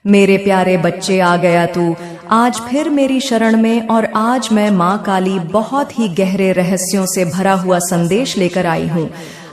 मेरे प्यारे बच्चे, आ गया तू आज फिर मेरी शरण में, और आज मैं माँ काली बहुत ही गहरे रहस्यों से भरा हुआ संदेश लेकर आई हूँ।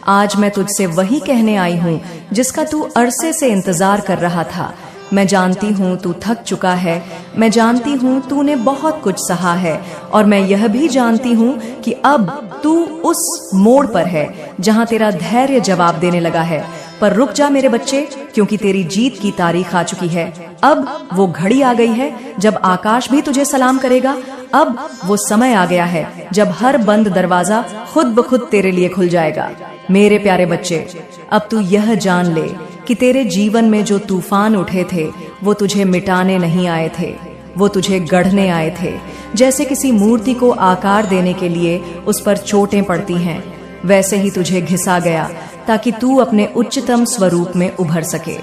आज मैं तुझसे वही कहने आई हूँ जिसका तू अरसे से इंतजार कर रहा था। मैं जानती हूँ तू थक चुका है, मैं जानती हूँ तूने बहुत कुछ सहा है, और मैं यह भी जानती हूँ कि अब तू उस मोड़ पर है जहाँ तेरा धैर्य जवाब देने लगा है। पर रुक जा मेरे बच्चे, क्योंकि तेरी जीत की तारीख आ चुकी है। अब वो घड़ी आ गई है जब आकाश भी तुझे सलाम करेगा। अब वो समय आ गया है जब हर बंद दरवाजा खुद ब खुद तेरे लिए खुल जाएगा। मेरे प्यारे बच्चे, अब तू यह जान ले कि तेरे जीवन में जो तूफान उठे थे वो तुझे मिटाने नहीं आए थे, वो तुझे गढ़ने आए थे। जैसे किसी मूर्ति को आकार देने के लिए उस पर चोटें पड़ती हैं, वैसे ही तुझे घिसा गया ताकि तू अपने उच्चतम स्वरूप में उभर सके।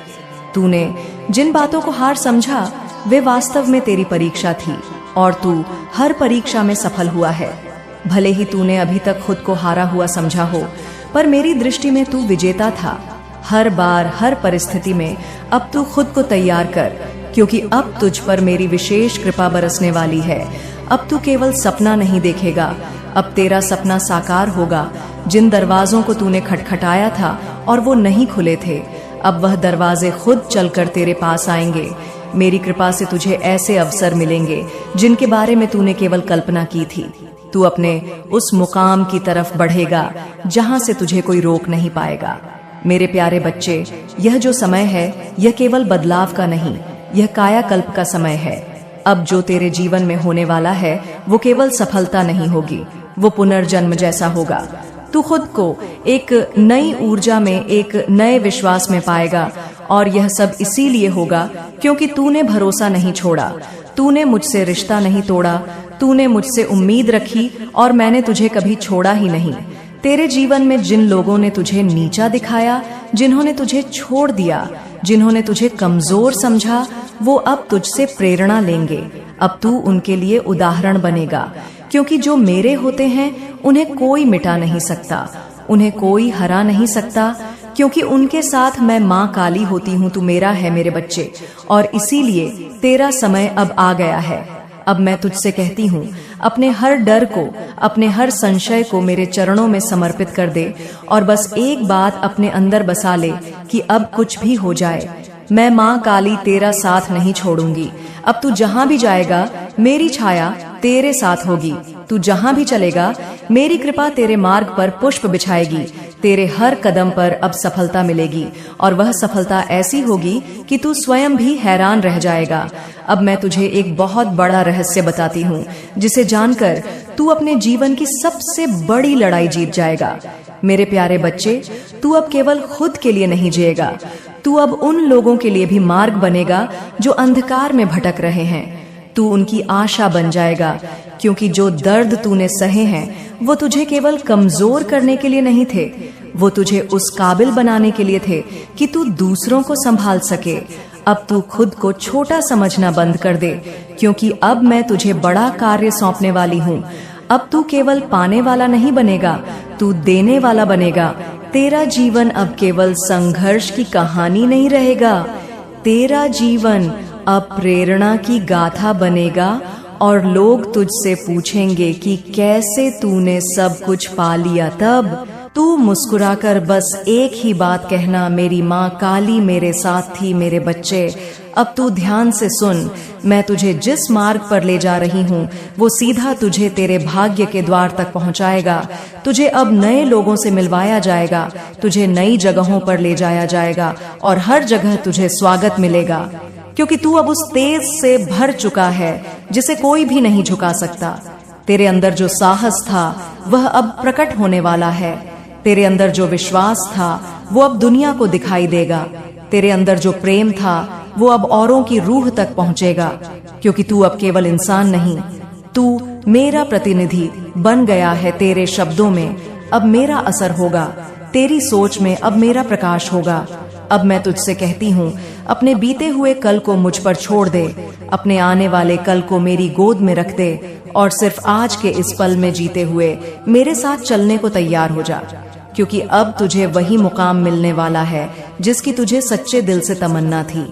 तूने जिन बातों को हार समझा वे वास्तव में तेरी परीक्षा थी, और तू हर परीक्षा में सफल हुआ है। भले ही तूने अभी तक खुद को हारा हुआ समझा हो, पर मेरी दृष्टि में तू विजेता था। हर बार, हर परिस्थिति में अब तू खुद को तैयार कर, क्योंकि अब तुझ पर मेरी विशेष कृपा बरसने वाली है। अब तू केवल सपना नहीं देखेगा, अब तेरा सपना साकार होगा। जिन दरवाजों को तूने खटखटाया था और वो नहीं खुले थे, अब वह दरवाजे खुद चलकर तेरे पास आएंगे। मेरी कृपा से तुझे ऐसे अवसर मिलेंगे जिनके बारे में तूने केवल कल्पना की थी। तू अपने उस मुकाम की तरफ बढ़ेगा जहां से तुझे कोई रोक नहीं पाएगा। मेरे प्यारे बच्चे, यह जो समय है यह केवल बदलाव का नहीं, यह कायाकल्प का समय है। अब जो तेरे जीवन में होने वाला है वो केवल सफलता नहीं होगी, वो पुनर्जन्म जैसा होगा। तू खुद को एक नई ऊर्जा में, एक नए विश्वास में पाएगा, और यह सब इसीलिए होगा क्योंकि तूने भरोसा नहीं छोड़ा, तूने मुझसे रिश्ता नहीं तोड़ा, तूने मुझसे उम्मीद रखी और मैंने तुझे कभी छोड़ा ही नहीं। तेरे जीवन में जिन लोगों ने तुझे नीचा दिखाया, जिन्होंने तुझे छोड़ दिया, जिन्होंने तुझे कमजोर समझा, वो अब तुझसे प्रेरणा लेंगे। अब तू उनके लिए उदाहरण बनेगा, क्योंकि जो मेरे होते हैं उन्हें कोई मिटा नहीं सकता, उन्हें कोई हरा नहीं सकता, क्योंकि उनके साथ मैं माँ काली होती हूँ। तू मेरा है मेरे बच्चे, और इसीलिए तेरा समय अब आ गया है। अब मैं तुझसे कहती हूँ, अपने हर डर को, अपने हर संशय को मेरे चरणों में समर्पित कर दे, और बस एक बात अपने अंदर बसा ले कि अब कुछ भी हो जाए, मैं माँ काली तेरा साथ नहीं छोड़ूंगी। अब तू जहाँ भी जाएगा मेरी छाया तेरे साथ होगी, तू जहाँ भी चलेगा मेरी कृपा तेरे मार्ग पर पुष्प बिछाएगी। तेरे हर कदम पर अब सफलता मिलेगी, और वह सफलता ऐसी होगी कि तू स्वयं भी हैरान रह जाएगा। अब मैं तुझे एक बहुत बड़ा रहस्य बताती हूँ, जिसे जानकर तू अपने जीवन की सबसे बड़ी लड़ाई जीत जाएगा। मेरे प्यारे बच्चे, तू अब केवल खुद के लिए नहीं जिएगा, तू अब उन लोगों के लिए भी मार्ग बनेगा जो अंधकार में भटक रहे हैं। तू उनकी आशा बन जाएगा, क्योंकि जो दर्द तूने सहे हैं वो तुझे केवल कमजोर करने के लिए नहीं थे, वो तुझे उस काबिल बनाने के लिए थे कि तू दूसरों को संभाल सके। अब तू खुद को छोटा समझना बंद कर दे, क्योंकि अब मैं तुझे बड़ा कार्य सौंपने वाली हूँ। अब तू केवल पाने वाला नहीं बनेगा, तू देने वाला बनेगा। तेरा जीवन अब केवल संघर्ष की कहानी नहीं रहेगा, तेरा जीवन अब प्रेरणा की गाथा बनेगा, और लोग तुझसे पूछेंगे कि कैसे तूने सब कुछ पा लिया। तब तू मुस्कुराकर बस एक ही बात कहना, मेरी माँ काली मेरे साथ थी। मेरे बच्चे, अब तू ध्यान से सुन, मैं तुझे जिस मार्ग पर ले जा रही हूँ वो सीधा तुझे तेरे भाग्य के द्वार तक पहुँचाएगा। तुझे अब नए लोगों से मिलवाया जाएगा, तुझे नई जगहों पर ले जाया जाएगा, और हर जगह तुझे स्वागत मिलेगा, क्योंकि तू अब उस तेज से भर चुका है जिसे कोई भी नहीं झुका सकता। तेरे अंदर जो साहस था वह अब प्रकट होने वाला है, तेरे अंदर जो विश्वास था वो अब दुनिया को दिखाई देगा, तेरे अंदर जो प्रेम था वो अब औरों की रूह तक पहुंचेगा, क्योंकि तू अब केवल इंसान नहीं, तू मेरा प्रतिनिधि बन गया है। तेरे शब्दों में अब मेरा असर होगा, तेरी सोच में अब मेरा प्रकाश होगा। अब मैं तुझसे कहती हूँ, अपने बीते हुए कल को मुझ पर छोड़ दे, अपने आने वाले कल को मेरी गोद में रख दे, और सिर्फ आज के इस पल में जीते हुए मेरे साथ चलने को तैयार हो जा, क्योंकि अब तुझे वही मुकाम मिलने वाला है जिसकी तुझे सच्चे दिल से तमन्ना थी।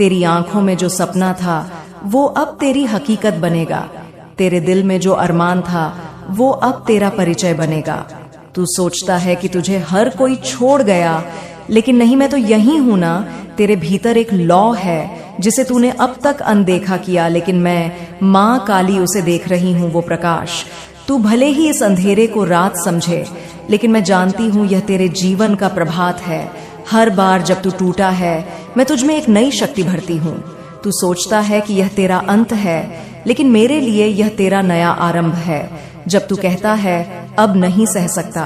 तेरी आंखों में जो सपना था वो अब तेरी हकीकत बनेगा। तेरे दिल में जो अरमान था वो अब तेरा परिचय बनेगा। तू सोचता है कि तुझे हर कोई छोड़ गया, लेकिन नहीं, मैं तो यही हूं ना। तेरे भीतर एक लौ है जिसे तूने अब तक अनदेखा किया, लेकिन मैं मां काली उसे देख रही हूं, वो प्रकाश। तू भले ही इस अंधेरे को रात समझे, लेकिन मैं जानती हूं यह तेरे जीवन का प्रभात है। हर बार जब तू टूटा है, मैं तुझमें एक नई शक्ति भरती हूं। तू सोचता है कि यह तेरा अंत है, लेकिन मेरे लिए यह तेरा नया आरंभ है। जब तू कहता है अब नहीं सह सकता,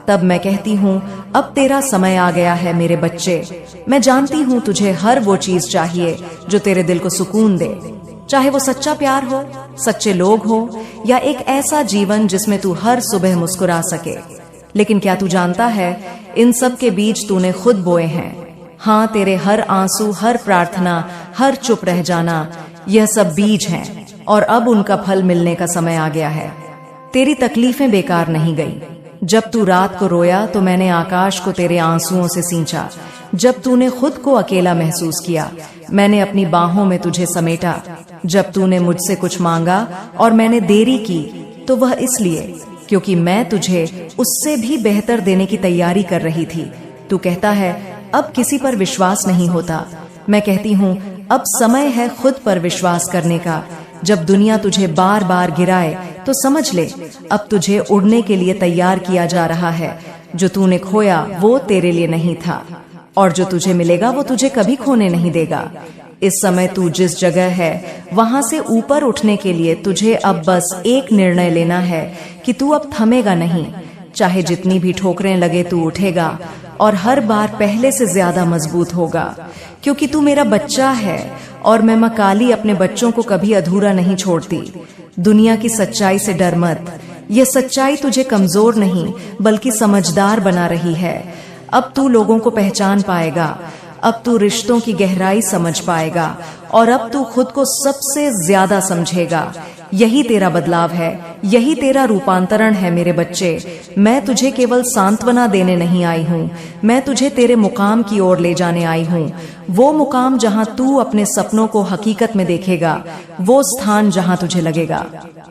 तब मैं कहती हूँ अब तेरा समय आ गया है मेरे बच्चे। मैं जानती हूँ तुझे हर वो चीज चाहिए जो तेरे दिल को सुकून दे, चाहे वो सच्चा प्यार हो, सच्चे लोग हो, या एक ऐसा जीवन जिसमें तू हर सुबह मुस्कुरा सके। लेकिन क्या तू जानता है, इन सब के बीज तूने खुद बोए हैं। हाँ, तेरे हर आंसू, हर प्रार्थना, हर चुप रह जाना, यह सब बीज हैं, और अब उनका फल मिलने का समय आ गया है। तेरी तकलीफें बेकार नहीं गई। जब तू रात को रोया तो मैंने आकाश को तेरे आंसुओं से सींचा। जब तूने खुद को अकेला महसूस किया, मैंने अपनी बाहों में तुझे समेटा। जब तूने मुझसे कुछ मांगा और मैंने देरी की, तो वह इसलिए क्योंकि मैं तुझे उससे भी बेहतर देने की तैयारी कर रही थी। तू कहता है अब किसी पर विश्वास नहीं होता। मैं कहती हूँ अब समय है खुद पर विश्वास करने का। जब दुनिया तुझे बार बार गिराए तो समझ ले अब तुझे उड़ने के लिए तैयार किया जा रहा है। जो तूने खोया वो तेरे लिए नहीं था, और जो तुझे मिलेगा वो तुझे कभी खोने नहीं देगा। इस समय तू जिस जगह है वहां से ऊपर उठने के लिए तुझे अब बस एक निर्णय लेना है कि तू अब थमेगा नहीं। चाहे जितनी भी ठोकरें लगे तू उठेगा, और हर बार पहले से ज्यादा मजबूत होगा, क्योंकि तू मेरा बच्चा है और मैं मां काली अपने बच्चों को कभी अधूरा नहीं छोड़ती। दुनिया की सच्चाई से डर मत। यह सच्चाई तुझे कमजोर नहीं बल्कि समझदार बना रही है। अब तू लोगों को पहचान पाएगा, अब तू रिश्तों की गहराई समझ पाएगा, और अब तू खुद को सबसे ज्यादा समझेगा। यही तेरा बदलाव है, यही तेरा रूपांतरण है मेरे बच्चे। मैं तुझे केवल सांत्वना देने नहीं आई हूँ, मैं तुझे तेरे मुकाम की ओर ले जाने आई हूँ। वो मुकाम जहाँ तू अपने सपनों को हकीकत में देखेगा, वो स्थान जहाँ तुझे लगेगा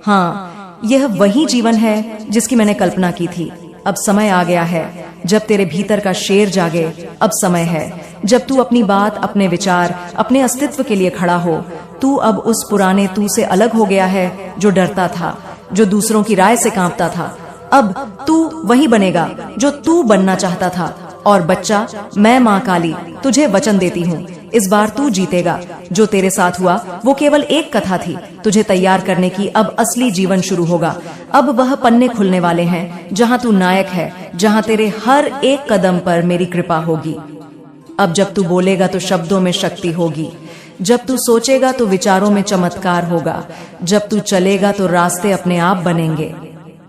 हाँ, यह वही जीवन है जिसकी मैंने कल्पना की थी। अब समय आ गया है जब तेरे भीतर का शेर जागे। अब समय है जब तू अपनी बात, अपने विचार, अपने अस्तित्व के लिए खड़ा हो। तू अब उस पुराने तू से अलग हो गया है जो डरता था, जो दूसरों की राय से कांपता था। अब तू वही बनेगा जो तू बनना चाहता था। और बच्चा, मैं मां काली तुझे वचन देती हूँ, इस बार तू जीतेगा। जो तेरे साथ हुआ वो केवल एक कथा थी, तुझे तैयार करने की अब असली जीवन शुरू होगा। अब वह पन्ने खुलने वाले हैं जहाँ तू नायक है, जहाँ तेरे हर एक कदम पर मेरी कृपा होगी। अब जब तू बोलेगा तो शब्दों में शक्ति होगी, जब तू सोचेगा तो विचारों में चमत्कार होगा, जब तू चलेगा तो रास्ते अपने आप बनेंगे।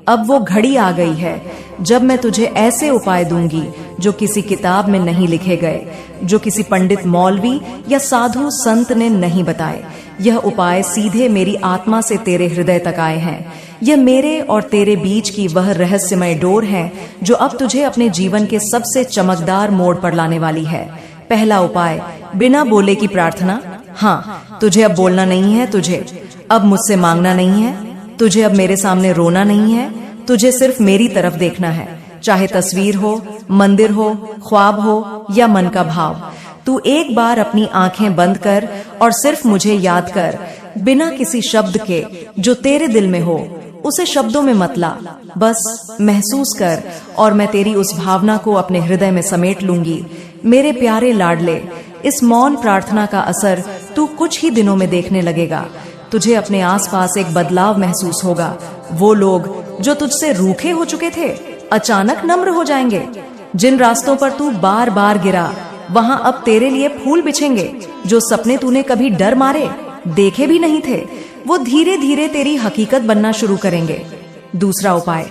अब वो घड़ी आ गई है जब मैं तुझे ऐसे उपाय दूंगी जो किसी किताब में नहीं लिखे गए, जो किसी पंडित, मौलवी या साधु संत ने नहीं बताए। यह उपाय सीधे मेरी आत्मा से तेरे हृदय तक आए हैं। यह मेरे और तेरे बीच की वह रहस्यमय डोर है जो अब तुझे अपने जीवन के सबसे चमकदार मोड़ पर लाने वाली है। पहला उपाय, बिना बोले की प्रार्थना। हाँ, तुझे अब बोलना नहीं है, तुझे अब मुझसे मांगना नहीं है, तुझे अब मेरे सामने रोना नहीं है, तुझे सिर्फ मेरी तरफ देखना है। चाहे तस्वीर हो, मंदिर हो, ख्वाब हो या मन का भाव। तू एक बार अपनी आंखें बंद कर और सिर्फ मुझे याद कर, बिना किसी शब्द के जो तेरे दिल में हो। उसे शब्दों में मत ला, बस महसूस कर, और मैं तेरी उस भावना को अपने हृदय में समेट लूंगी। मेरे प्यारे लाडले, इस मौन प्रार्थना का असर तू कुछ ही दिनों में देखने लगेगा। तुझे अपने आसपास एक बदलाव महसूस होगा। वो लोग जो तुझसे रूखे हो चुके थे अचानक नम्र हो जाएंगे। जिन रास्तों पर तू बार बार गिरा, वहां अब तेरे लिए फूल बिछेंगे। जो सपने तूने कभी डर मारे देखे भी नहीं थे, वो धीरे धीरे तेरी हकीकत बनना शुरू करेंगे। दूसरा उपाय,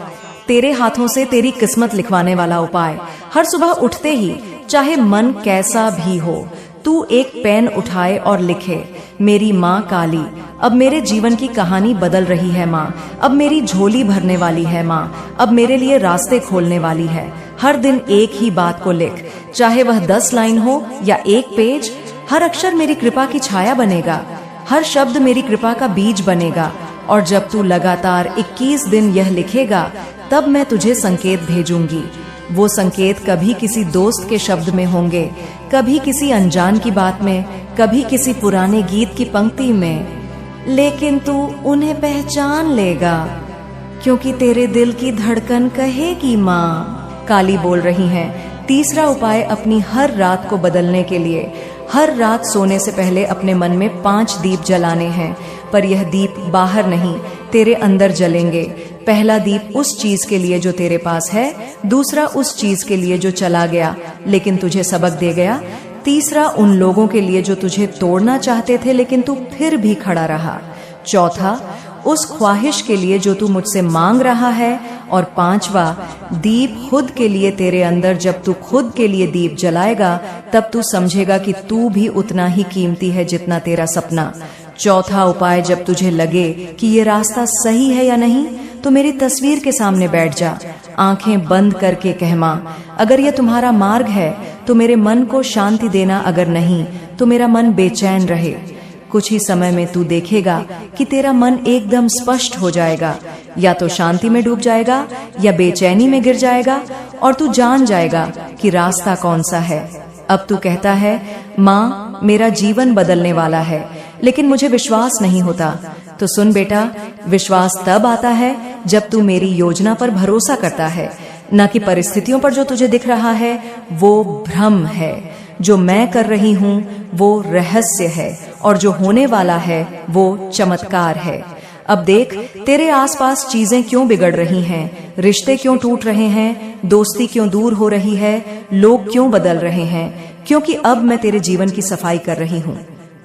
तेरे हाथों से तेरी किस्मत लिखवाने वाला उपाय। हर सुबह उठते ही, चाहे मन कैसा भी हो, तू एक पेन उठाए और लिखे, मेरी माँ काली, अब मेरे जीवन की कहानी बदल रही है माँ। अब मेरी झोली भरने वाली है माँ, अब मेरे लिए रास्ते खोलने वाली है। हर दिन एक ही बात को लिख, चाहे वह 10 लाइन हो या 1 पेज। हर अक्षर मेरी कृपा की छाया बनेगा, हर शब्द मेरी कृपा का बीज बनेगा। और जब तू लगातार 21 दिन यह लिखेगा, तब मैं तुझे संकेत भेजूंगी। वो संकेत कभी किसी दोस्त के शब्द में होंगे, कभी किसी अनजान की बात में, कभी किसी पुराने गीत की पंक्ति में, लेकिन तू उन्हें पहचान लेगा, क्योंकि तेरे दिल की धड़कन कहेगी माँ। काली बोल रही हैं, तीसरा उपाय अपनी हर रात को बदलने के लिए, हर रात सोने से पहले अपने मन में 5 दीप जलाने हैं। पर यह दीप बाहर नहीं, तेरे अंदर जलेंगे। पहला दीप उस चीज के लिए जो तेरे पास है, दूसरा उस चीज के लिए जो चला गया लेकिन तुझे सबक दे गया, तीसरा उन लोगों के लिए जो तुझे तोड़ना चाहते थे लेकिन तू फिर भी खड़ा रहा, चौथा उस ख्वाहिश के लिए जो तू मुझसे मांग रहा है, और पांचवा दीप खुद के लिए तेरे अंदर। जब तू खुद के लिए दीप जलाएगा, तब तू समझेगा कि तू भी उतना ही कीमती है जितना तेरा सपना। चौथा उपाय, जब तुझे लगे कि ये रास्ता सही है या नहीं, तो मेरी तस्वीर के सामने बैठ जा, आंखें बंद करके कह माँ, अगर यह तुम्हारा मार्ग है तो मेरे मन को शांति देना, अगर नहीं तो मेरा मन बेचैन रहे। कुछ ही समय में तू देखेगा कि तेरा मन एकदम स्पष्ट हो जाएगा, या तो शांति में डूब जाएगा या बेचैनी में गिर जाएगा, और तू जान जाएगा कि रास्ता कौन सा है। अब तू कहता है, माँ मेरा जीवन बदलने वाला है, लेकिन मुझे विश्वास नहीं होता। तो सुन बेटा, विश्वास तब आता है जब तू मेरी योजना पर भरोसा करता है, न कि परिस्थितियों पर। जो तुझे दिख रहा है वो भ्रम है, जो मैं कर रही हूँ वो रहस्य है, और जो होने वाला है वो चमत्कार है। अब देख, तेरे आसपास चीजें क्यों बिगड़ रही हैं, रिश्ते क्यों टूट रहे हैं, दोस्ती क्यों दूर हो रही है, लोग क्यों बदल रहे हैं, क्योंकि अब मैं तेरे जीवन की सफाई कर रही हूँ।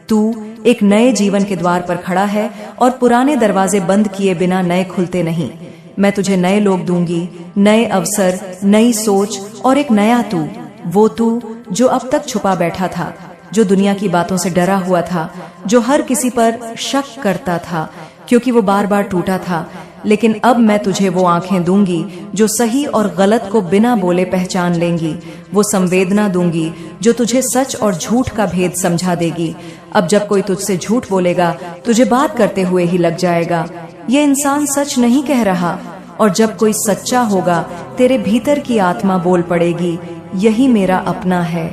तू एक नए जीवन के द्वार पर खड़ा है, और पुराने दरवाजे बंद किए बिना नए खुलते नहीं। मैं तुझे नए लोग दूंगी, नए अवसर, नई सोच और एक नया तू। वो तू जो अब तक छुपा बैठा था, जो दुनिया की बातों से डरा हुआ था, जो हर किसी पर शक करता था क्योंकि वो बार बार टूटा था। लेकिन अब मैं तुझे वो आंखें दूंगी जो सही और गलत को बिना बोले पहचान लेंगी, वो संवेदना दूंगी जो तुझे सच और झूठ का भेद समझा देगी। अब जब कोई तुझसे झूठ बोलेगा, तुझे बात करते हुए ही लग जाएगा ये इंसान सच नहीं कह रहा, और जब कोई सच्चा होगा, तेरे भीतर की आत्मा बोल पड़ेगी, यही मेरा अपना है।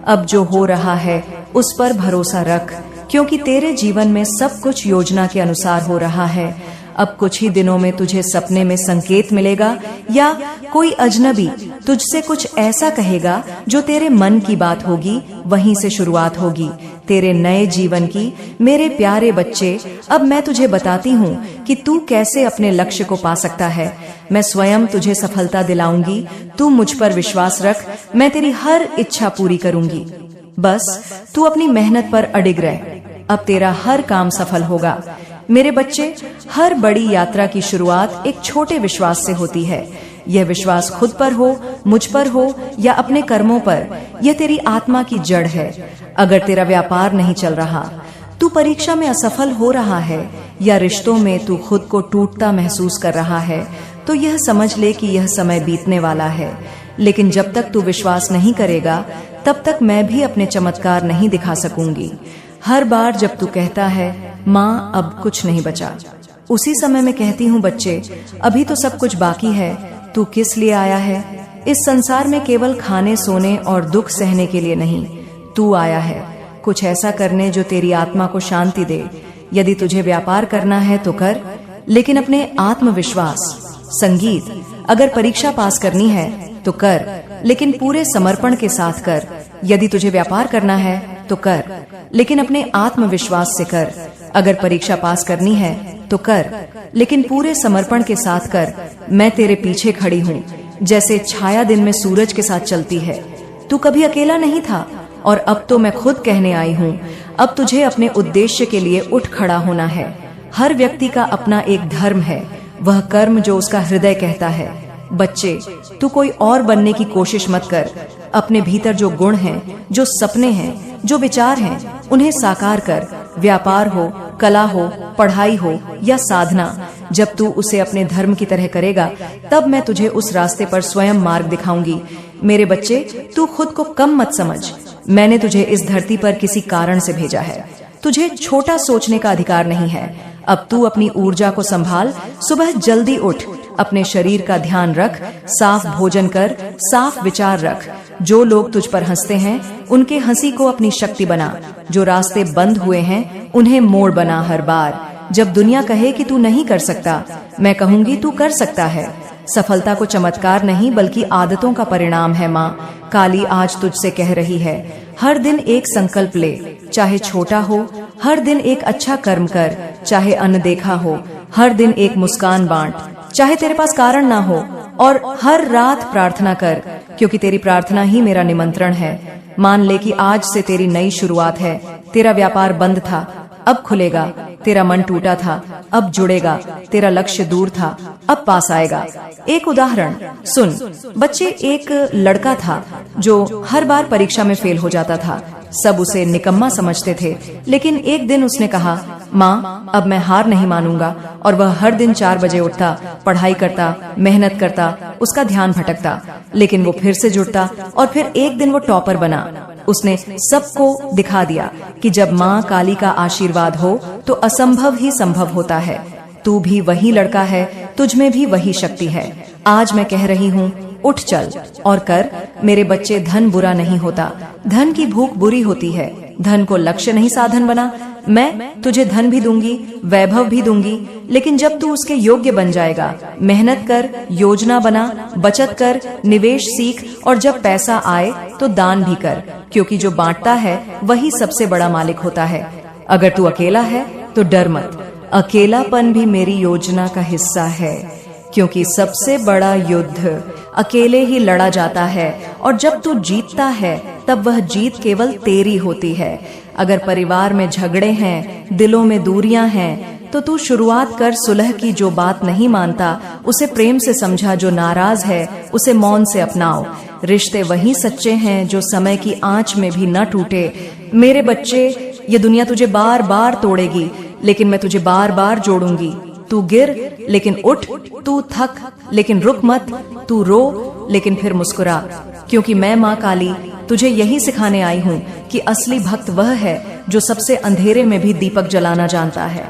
अब जो हो रहा है उस पर भरोसा रख, क्योंकि तेरे जीवन में सब कुछ योजना के अनुसार हो रहा है। अब कुछ ही दिनों में तुझे सपने में संकेत मिलेगा, या कोई अजनबी तुझसे कुछ ऐसा कहेगा जो तेरे मन की बात होगी, वहीं से शुरुआत होगी तेरे नए जीवन की। मेरे प्यारे बच्चे, अब मैं तुझे बताती हूँ कि तू कैसे अपने लक्ष्य को पा सकता है। मैं स्वयं तुझे सफलता दिलाऊंगी, तू मुझ पर विश्वास रख, मैं तेरी हर इच्छा पूरी करूंगी। बस तू अपनी मेहनत पर अडिग रह, अब तेरा हर काम सफल होगा। मेरे बच्चे, हर बड़ी यात्रा की शुरुआत एक छोटे विश्वास से होती है। यह विश्वास खुद पर हो, मुझ पर हो, या अपने कर्मों पर, यह तेरी आत्मा की जड़ है। अगर तेरा व्यापार नहीं चल रहा, तू परीक्षा में असफल हो रहा है, या रिश्तों में तू खुद को टूटता महसूस कर रहा है, तो यह समझ ले कि यह समय बीतने वाला है। लेकिन जब तक तू विश्वास नहीं करेगा, तब तक मैं भी अपने चमत्कार नहीं दिखा सकूंगी। हर बार जब तू कहता है, माँ अब कुछ नहीं बचा, उसी समय मैं कहती हूँ, बच्चे अभी तो सब कुछ बाकी है। तू किस लिए आया है? इस संसार में केवल खाने, सोने और दुख सहने के लिए नहीं। तू आया है कुछ ऐसा करने जो तेरी आत्मा को शांति दे। यदि तुझे व्यापार करना है तो कर, लेकिन अपने आत्मविश्वास, संगीत, अगर परीक्षा पास करनी है तो कर, लेकिन पूरे समर्पण के साथ कर। यदि तुझे व्यापार करना है तो कर, लेकिन अपने आत्मविश्वास से कर। अगर परीक्षा पास करनी है तो कर, लेकिन पूरे समर्पण के साथ कर। मैं तेरे पीछे खड़ी हूँ, जैसे छाया दिन में सूरज के साथ चलती है। तू कभी अकेला नहीं था, और अब तो मैं खुद कहने आई हूँ, अब तुझे अपने उद्देश्य के लिए उठ खड़ा होना है। हर व्यक्ति का अपना एक धर्म है, वह कर्म जो उसका हृदय कहता है। बच्चे, तू कोई और बनने की कोशिश मत कर। अपने भीतर जो गुण हैं, जो सपने हैं, जो विचार हैं, उन्हें साकार कर। व्यापार हो, कला हो, पढ़ाई हो या साधना, जब तू उसे अपने धर्म की तरह करेगा, तब मैं तुझे उस रास्ते पर स्वयं मार्ग दिखाऊंगी। मेरे बच्चे, तू खुद को कम मत समझ, मैंने तुझे इस धरती पर किसी कारण से भेजा है। तुझे छोटा सोचने का अधिकार नहीं है। अब तू अपनी ऊर्जा को संभाल, सुबह जल्दी उठ, अपने शरीर का ध्यान रख, साफ भोजन कर, साफ विचार रख। जो लोग तुझ पर हंसते हैं उनके हंसी को अपनी शक्ति बना। जो रास्ते बंद हुए हैं उन्हें मोड़ बना। हर बार जब दुनिया कहे कि तू नहीं कर सकता, मैं कहूंगी तू कर सकता है। सफलता को चमत्कार नहीं बल्कि आदतों का परिणाम है। माँ काली आज तुझसे कह रही है, हर दिन एक संकल्प ले, चाहे छोटा हो। हर दिन एक अच्छा कर्म कर, चाहे अनदेखा हो। हर दिन एक मुस्कान बांट, चाहे तेरे पास कारण ना हो। और हर रात प्रार्थना कर, क्योंकि तेरी प्रार्थना ही मेरा निमंत्रण है। मान ले कि आज से तेरी नई शुरुआत है। तेरा व्यापार बंद था, अब खुलेगा। तेरा मन टूटा था, अब जुड़ेगा। तेरा लक्ष्य दूर था, अब पास आएगा। एक उदाहरण सुन। बच्चे, एक लड़का था जो हर बार परीक्षा में फेल हो जाता था। सब उसे निकम्मा समझते थे, लेकिन एक दिन उसने कहा, माँ अब मैं हार नहीं मानूंगा। और वह हर दिन 4 बजे उठता, पढ़ाई करता, मेहनत करता। उसका ध्यान भटकता, लेकिन वो फिर से जुड़ता और फिर एक दिन वो टॉपर बना। उसने सबको दिखा दिया कि जब माँ काली का आशीर्वाद हो तो असंभव ही संभव होता है। तू भी वही लड़का है, तुझ में भी वही शक्ति है। आज मैं कह रही हूँ, उठ चल और कर। मेरे बच्चे, धन बुरा नहीं होता, धन की भूख बुरी होती है। धन को लक्ष्य नहीं साधन बना। मैं तुझे धन भी दूंगी, वैभव भी दूंगी, लेकिन जब तू उसके योग्य बन जाएगा। मेहनत कर, योजना बना, बचत कर, निवेश सीख, और जब पैसा आए तो दान भी कर, क्योंकि जो बांटता है वही सबसे बड़ा मालिक होता है। अगर तू अकेला है तो डर मत। अकेलापन भी मेरी योजना का हिस्सा है, क्योंकि सबसे बड़ा युद्ध अकेले ही लड़ा जाता है। और जब तू जीतता है तब वह जीत केवल तेरी होती है। अगर परिवार में झगड़े हैं, दिलों में दूरियां हैं, तो तू शुरुआत कर सुलह की। जो बात नहीं मानता उसे प्रेम से समझा, जो नाराज है उसे मौन से अपनाओ। रिश्ते वही सच्चे हैं जो समय की आंच में भी न टूटे। मेरे बच्चे, ये दुनिया तुझे बार बार तोड़ेगी, लेकिन मैं तुझे बार बार जोड़ूंगी। तू गिर लेकिन उठ, तू थक लेकिन रुक मत, तू रो लेकिन फिर मुस्कुरा, क्योंकि मैं माँ काली तुझे यही सिखाने आई हूँ कि असली भक्त वह है जो सबसे अंधेरे में भी दीपक जलाना जानता है।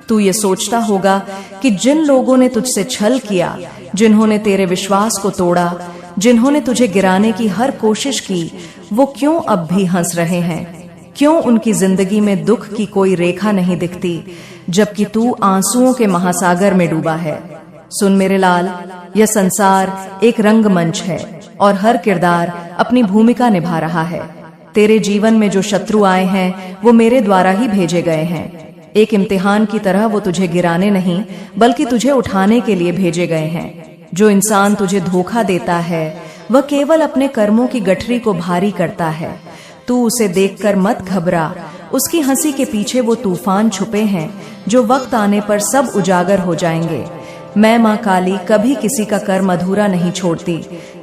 तू ये सोचता होगा कि जिन लोगों ने तुझसे छल किया, जिन्होंने तेरे विश्वास को तोड़ा, जिन्होंने तुझे गिराने की हर कोशिश की, वो क्यों अब भी हंस रहे हैं? क्यों उनकी जिंदगी में दुख की कोई रेखा नहीं दिखती, जबकि तू आंसुओं के महासागर में डूबा है? सुन मेरे लाल, यह संसार एक रंगमंच है और हर किरदार अपनी भूमिका निभा रहा है। तेरे जीवन में जो शत्रु आए हैं वो मेरे द्वारा ही भेजे गए हैं। एक इम्तिहान की तरह वो तुझे गिराने नहीं बल्कि तुझे उठाने के लिए भेजे गए हैं। जो इंसान तुझे धोखा देता है वह केवल अपने कर्मों की गठरी को भारी करता है। तू उसे देखकर मत घबरा, उसकी हंसी के पीछे वो तूफान छुपे हैं जो वक्त आने पर सब उजागर हो जाएंगे। मैं माँ काली कभी किसी का कर्म अधूरा नहीं छोड़ती।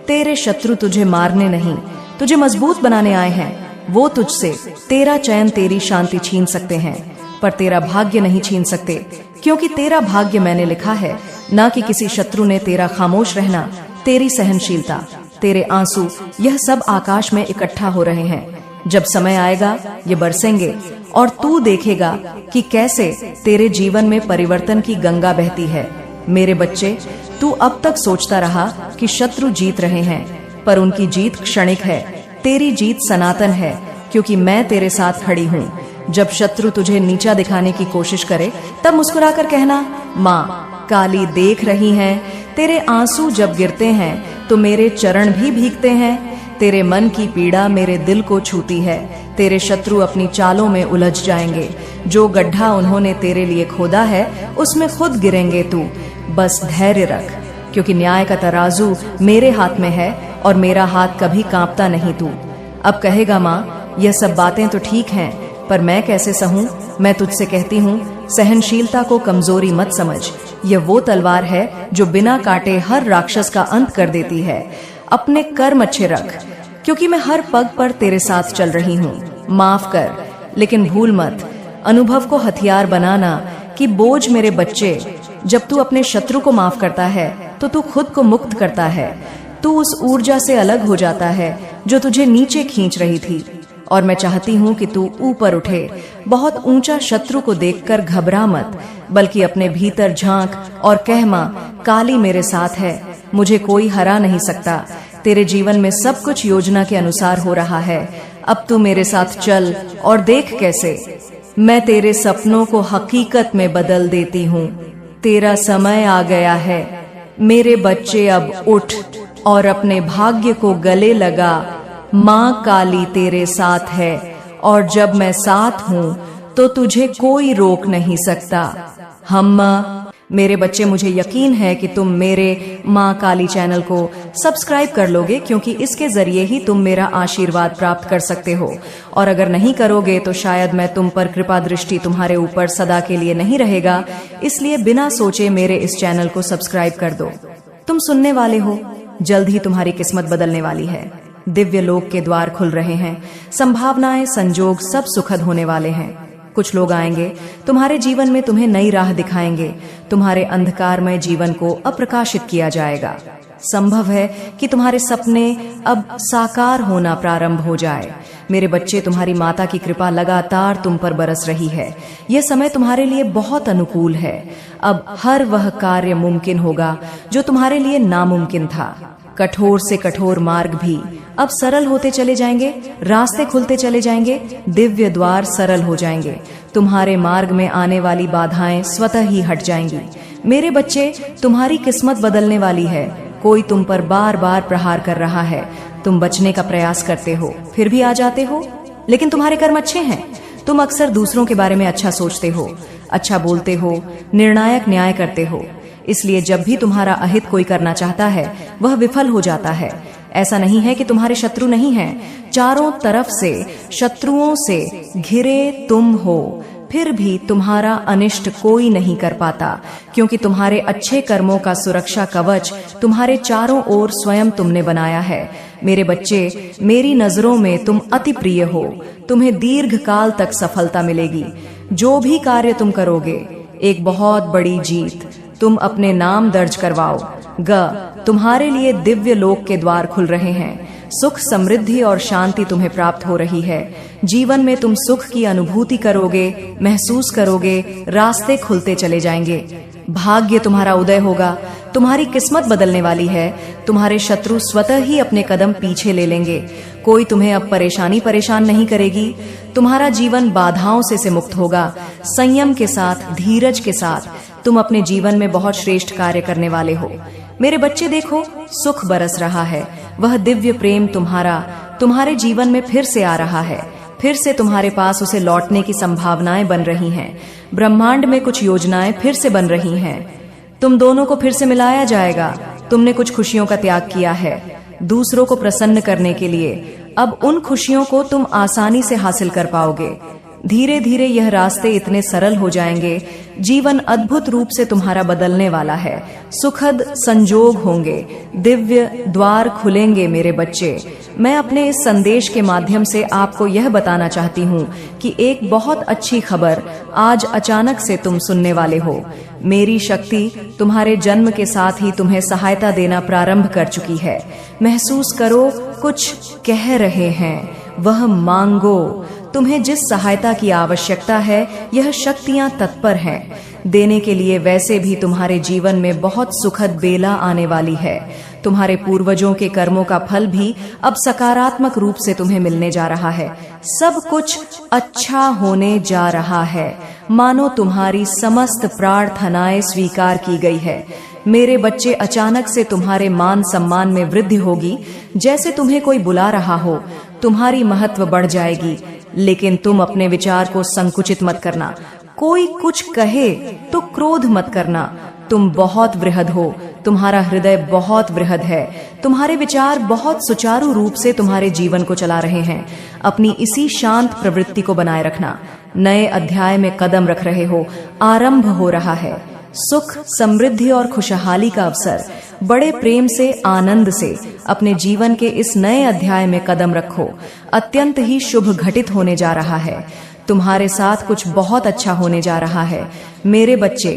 तेरे शत्रु तुझे मारने नहीं, तुझे मजबूत बनाने आए हैं। वो तुझसे तेरा चैन, तेरी शांति छीन सकते हैं, पर तेरा भाग्य नहीं छीन सकते, क्योंकि तेरा भाग्य मैंने लिखा है। ना कि किसी शत्रु ने। तेरा खामोश रहना, तेरी सहनशीलता, तेरे आंसू, यह सब आकाश में इकट्ठा हो रहे हैं। जब समय आएगा ये बरसेंगे और तू देखेगा कि कैसे तेरे जीवन में परिवर्तन की गंगा बहती है। मेरे बच्चे, तू अब तक सोचता रहा कि शत्रु जीत रहे हैं, पर उनकी जीत क्षणिक है। तेरी जीत सनातन है, क्योंकि मैं तेरे साथ खड़ी हूँ। जब शत्रु तुझे नीचा दिखाने की कोशिश करे तब मुस्कुराकर कहना, माँ काली देख रही है। तेरे आंसू जब गिरते हैं तो मेरे चरण भी भीगते हैं। तेरे मन की पीड़ा मेरे दिल को छूती है। तेरे शत्रु अपनी चालों में उलझ जाएंगे। जो गड्ढा उन्होंने तेरे लिए खोदा है उसमें खुद गिरेंगे। तू बस धैर्य रख, क्योंकि न्याय का तराजू मेरे हाथ में है और मेरा हाथ कभी कांपता नहीं। तू अब कहेगा, माँ यह सब बातें तो ठीक हैं, पर मैं कैसे सहूं? मैं तुझसे कहती हूँ, सहनशीलता को कमजोरी मत समझ। यह वो तलवार है जो बिना काटे हर राक्षस का अंत कर देती है। अपने कर्म अच्छे रख, क्योंकि मैं हर पग पर तेरे साथ चल रही हूँ। माफ कर, लेकिन भूल मत अनुभव को हथियार बनाना कि बोझ। मेरे बच्चे, जब तू अपने शत्रु को माफ करता है तो तू खुद को मुक्त करता है। तू उस ऊर्जा से अलग हो जाता है जो तुझे नीचे खींच रही थी। और मैं चाहती हूँ कि तू ऊपर उठे। बहुत ऊंचा शत्रु को देखकर घबरा मत, बल्कि अपने भीतर झांक और कह, माँ काली मेरे साथ है, मुझे कोई हरा नहीं सकता। तेरे जीवन में सब कुछ योजना के अनुसार हो रहा है। अब तू मेरे साथ चल और देख कैसे मैं तेरे सपनों को हकीकत में बदल देती हूँ। तेरा समय आ गया है मेरे बच्चे, अब उठ और अपने भाग्य को गले लगा। माँ काली तेरे साथ है और जब मैं साथ हूँ तो तुझे कोई रोक नहीं सकता। हम मेरे बच्चे, मुझे यकीन है कि तुम मेरे माँ काली चैनल को सब्सक्राइब कर लोगे, क्योंकि इसके जरिए ही तुम मेरा आशीर्वाद प्राप्त कर सकते हो। और अगर नहीं करोगे तो शायद मैं तुम पर कृपा दृष्टि तुम्हारे ऊपर सदा के लिए नहीं रहेगा। इसलिए बिना सोचे मेरे इस चैनल को सब्सक्राइब कर दो। तुम सुनने वाले हो, जल्द ही तुम्हारी किस्मत बदलने वाली है। दिव्य लोक के द्वार खुल रहे हैं। संभावनाएं, संजोग सब सुखद होने वाले हैं। कुछ लोग आएंगे तुम्हारे जीवन में, तुम्हें नई राह दिखाएंगे। तुम्हारे अंधकारमय जीवन को अप्रकाशित किया जाएगा। संभव है कि तुम्हारे सपने अब साकार होना प्रारंभ हो जाए। मेरे बच्चे, तुम्हारी माता की कृपा लगातार तुम पर बरस रही है। यह समय तुम्हारे लिए बहुत अनुकूल है। अब हर वह कार्य मुमकिन होगा जो तुम्हारे लिए नामुमकिन था। कठोर से कठोर मार्ग भी अब सरल होते चले जाएंगे। रास्ते खुलते चले जाएंगे। दिव्य द्वार सरल हो जाएंगे। तुम्हारे मार्ग में आने वाली बाधाएं स्वतः ही हट जाएंगी। मेरे बच्चे, तुम्हारी किस्मत बदलने वाली है। कोई तुम पर बार बार प्रहार कर रहा है। तुम बचने का प्रयास करते हो, फिर भी आ जाते हो। लेकिन तुम्हारे कर्म अच्छे हैं। तुम अक्सर दूसरों के बारे में अच्छा सोचते हो, अच्छा बोलते हो, निर्णायक न्याय करते हो। इसलिए जब भी तुम्हारा अहित कोई करना चाहता है वह विफल हो जाता है। ऐसा नहीं है कि तुम्हारे शत्रु नहीं हैं। चारों तरफ से शत्रुओं से घिरे तुम हो, फिर भी तुम्हारा अनिष्ट कोई नहीं कर पाता, क्योंकि तुम्हारे अच्छे कर्मों का सुरक्षा कवच तुम्हारे चारों ओर स्वयं तुमने बनाया है। मेरे बच्चे, मेरी नजरों में तुम अति प्रिय हो। तुम्हें दीर्घ काल तक सफलता मिलेगी। जो भी कार्य तुम करोगे, एक बहुत बड़ी जीत तुम अपने नाम दर्ज करवाओ। तुम्हारे लिए दिव्य लोक के द्वार खुल रहे हैं। सुख, समृद्धि और शांति तुम्हें प्राप्त हो रही है। जीवन में तुम सुख की अनुभूति करोगे, महसूस करोगे। रास्ते खुलते चले जाएंगे। भाग्य तुम्हारा उदय होगा। तुम्हारी किस्मत बदलने वाली है। तुम्हारे शत्रु स्वतः ही अपने कदम पीछे ले लेंगे। कोई तुम्हें अब परेशान नहीं करेगी। तुम्हारा जीवन बाधाओं से मुक्त होगा। संयम के साथ, धीरज के साथ तुम अपने जीवन में बहुत श्रेष्ठ कार्य करने वाले हो। मेरे बच्चे, देखो सुख बरस रहा है। वह दिव्य प्रेम तुम्हारे जीवन में फिर से आ रहा है। फिर से तुम्हारे पास उसे लौटने की संभावनाएं बन रही हैं। ब्रह्मांड में कुछ योजनाएं फिर से बन रही हैं। तुम दोनों को फिर से मिलाया जाएगा। तुमने कुछ खुशियों का त्याग किया है दूसरों को प्रसन्न करने के लिए। अब उन खुशियों को तुम आसानी से हासिल कर पाओगे। धीरे धीरे यह रास्ते इतने सरल हो जाएंगे। जीवन अद्भुत रूप से तुम्हारा बदलने वाला है। सुखद संजोग होंगे। दिव्य द्वार खुलेंगे। मेरे बच्चे, मैं अपने इस संदेश के माध्यम से आपको यह बताना चाहती हूँ कि एक बहुत अच्छी खबर आज अचानक से तुम सुनने वाले हो। मेरी शक्ति तुम्हारे जन्म के साथ ही तुम्हें सहायता देना प्रारंभ कर चुकी है। महसूस करो, कुछ कह रहे हैं, वह मांगो। तुम्हें जिस सहायता की आवश्यकता है, यह शक्तियां तत्पर हैं देने के लिए। वैसे भी तुम्हारे जीवन में बहुत सुखद बेला आने वाली है। तुम्हारे पूर्वजों के कर्मों का फल भी अब सकारात्मक रूप से तुम्हें मिलने जा रहा है। सब कुछ अच्छा होने जा रहा है। मानो तुम्हारी समस्त प्रार्थनाएं स्वीकार की गई है। मेरे बच्चे, अचानक से तुम्हारे मान सम्मान में वृद्धि होगी। जैसे तुम्हें कोई बुला रहा हो, तुम्हारी महत्व बढ़ जाएगी। लेकिन तुम अपने विचार को संकुचित मत करना। कोई कुछ कहे तो क्रोध मत करना। तुम बहुत वृहद हो। तुम्हारा हृदय बहुत वृहद है। तुम्हारे विचार बहुत सुचारू रूप से तुम्हारे जीवन को चला रहे हैं। अपनी इसी शांत प्रवृत्ति को बनाए रखना। नए अध्याय में कदम रख रहे हो। आरंभ हो रहा है। सुख, समृद्धि और खुशहाली का अवसर। बड़े प्रेम से, आनंद से अपने जीवन के इस नए अध्याय में कदम रखो। अत्यंत ही शुभ घटित होने जा रहा है। तुम्हारे साथ कुछ बहुत अच्छा होने जा रहा है। मेरे बच्चे,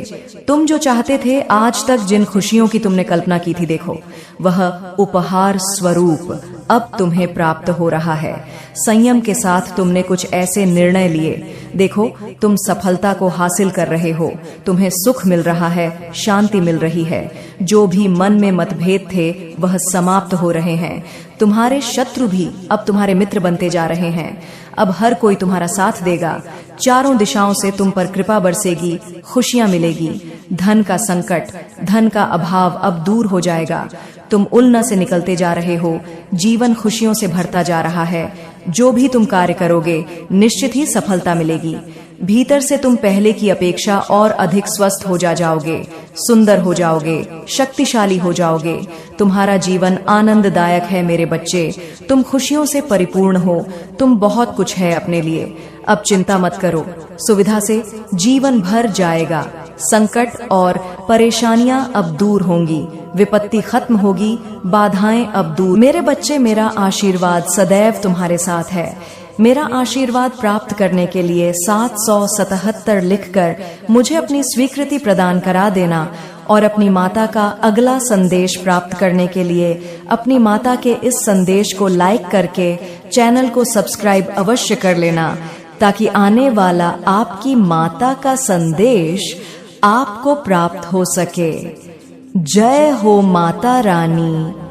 तुम जो चाहते थे, आज तक जिन खुशियों की तुमने कल्पना की थी, देखो वह उपहार स्वरूप अब तुम्हें प्राप्त हो रहा है। संयम के साथ तुमने कुछ ऐसे निर्णय लिए। देखो, तुम सफलता को हासिल कर रहे हो, तुम्हें सुख मिल रहा है, शांति मिल रही है। जो भी मन में मतभेद थे वह समाप्त हो रहे हैं। तुम्हारे शत्रु भी अब तुम्हारे मित्र बनते जा रहे हैं। अब हर कोई तुम्हारा साथ देगा। चारों दिशाओं से तुम पर कृपा बरसेगी, खुशियां मिलेगी। धन का संकट, धन का अभाव अब दूर हो जाएगा। तुम उलझन से निकलते जा रहे हो। जीवन खुशियों से भरता जा रहा है। जो भी तुम कार्य करोगे निश्चित ही सफलता मिलेगी। भीतर से तुम पहले की अपेक्षा और अधिक स्वस्थ हो जाओगे, सुंदर हो जाओगे, शक्तिशाली हो जाओगे। तुम्हारा जीवन आनंददायक है मेरे बच्चे। तुम खुशियों से परिपूर्ण हो। तुम बहुत कुछ है अपने लिए। अब चिंता मत करो, सुविधा से जीवन भर जाएगा। संकट और परेशानियां अब दूर होंगी, विपत्ति खत्म होगी, बाधाएं अब दूर। मेरे बच्चे, मेरा आशीर्वाद सदैव तुम्हारे साथ है। मेरा आशीर्वाद प्राप्त करने के लिए 777 लिखकर मुझे अपनी स्वीकृति प्रदान करा देना और अपनी माता का अगला संदेश प्राप्त करने के लिए अपनी माता के इस संदेश को लाइक करके चैनल को सब्सक्राइब अवश्य कर लेना, ताकि आने वाला आपकी माता का संदेश आपको प्राप्त हो सके। जय हो माता रानी।